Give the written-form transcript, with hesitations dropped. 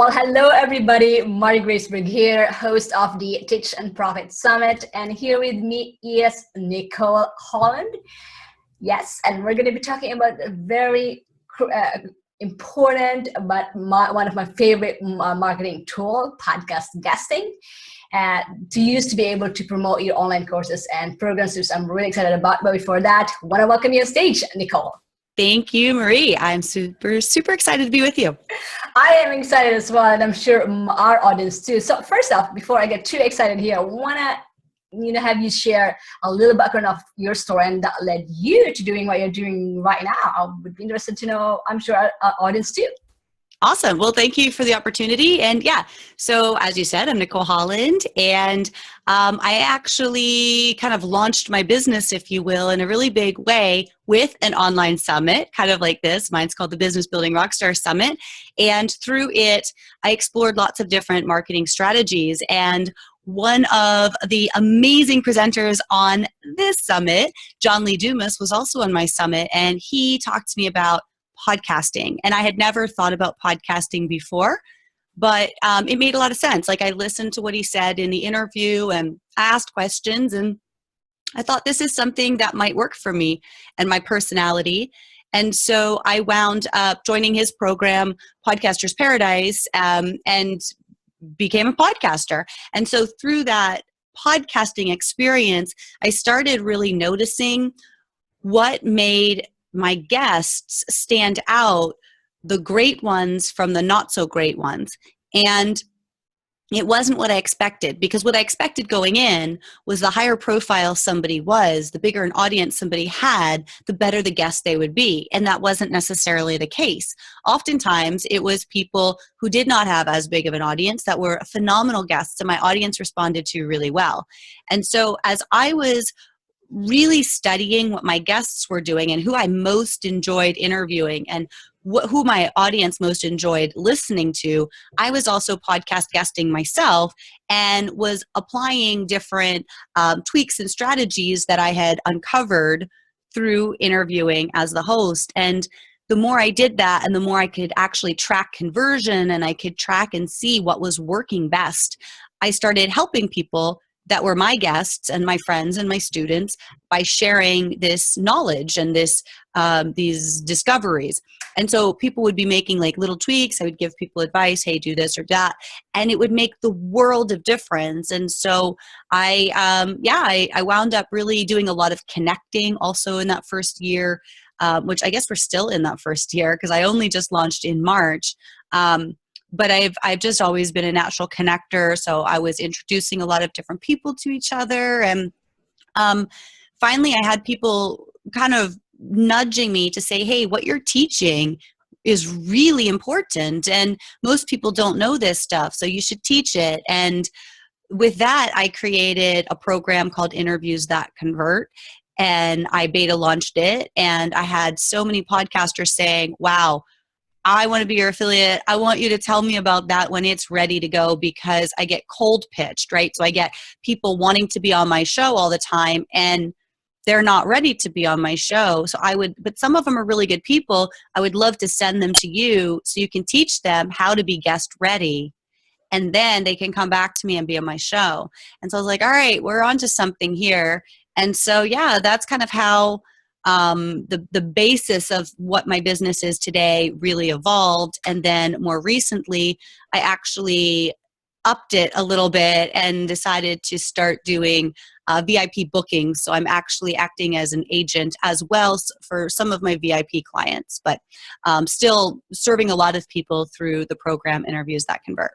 Well, hello everybody. Mari Graceberg here, host of the Teach and Profit Summit. And here with me is Nicole Holland. Yes, and we're going to be talking about a very important, but one of my favorite marketing tool, podcast guesting, to use to be able to promote your online courses and programs, which I'm really excited about. But before that, I want to welcome you on stage, Nicole. Thank you, Marie. I'm super excited to be with you. I am excited as well, and I'm sure our audience too. So first off, before I get too excited here, I want to have you share a little background of your story and that led you to doing what you're doing right now. I would be interested to know, I'm sure our audience too. Awesome. Well, thank you for the opportunity. And yeah, so as you said, I'm Nicole Holland, and I actually kind of launched my business, if you will, in a really big way with an online summit, kind of like this. Mine's called the Business Building Rockstars Summit. And through it, I explored lots of different marketing strategies. And one of the amazing presenters on this summit, John Lee Dumas, was also on my summit, and he talked to me about podcasting. And I had never thought about podcasting before, but it made a lot of sense. Like, I listened to what he said in the interview and asked questions, and I thought this is something that might work for me and my personality. And so I wound up joining his program, Podcasters Paradise, and became a podcaster. And so through that podcasting experience, I started really noticing what made my guests stand out, the great ones from the not so great ones. And it wasn't what I expected, because what I expected going in was the higher profile somebody was, the bigger an audience somebody had, the better the guest they would be. And that wasn't necessarily the case. Oftentimes it was people who did not have as big of an audience that were phenomenal guests, and my audience responded to really well. And so as I was really studying what my guests were doing and who I most enjoyed interviewing and who my audience most enjoyed listening to, I was also podcast guesting myself and was applying different tweaks and strategies that I had uncovered through interviewing as the host. And the more I did that, and the more I could actually track conversion and I could track and see what was working best, I started helping people that were my guests and my friends and my students by sharing this knowledge and these discoveries. And so people would be making like little tweaks. I would give people advice, hey, do this or that, and it would make the world of difference. And so I wound up really doing a lot of connecting also in that first year, which I guess we're still in that first year because I only just launched in March. But I've just always been a natural connector. So I was introducing a lot of different people to each other. And finally, I had people kind of nudging me to say, hey, what you're teaching is really important. And most people don't know this stuff, so you should teach it. And with that, I created a program called Interviews That Convert. And I beta launched it. And I had so many podcasters saying, wow, I want to be your affiliate. I want you to tell me about that when it's ready to go, because I get cold pitched, right? So I get people wanting to be on my show all the time and they're not ready to be on my show. So but some of them are really good people. I would love to send them to you so you can teach them how to be guest ready. And then they can come back to me and be on my show. And so I was like, all right, we're onto something here. And so, yeah, that's kind of how the basis of what my business is today really evolved. And then more recently, I actually upped it a little bit and decided to start doing VIP bookings. So I'm actually acting as an agent as well for some of my VIP clients, but still serving a lot of people through the program Interviews That Convert.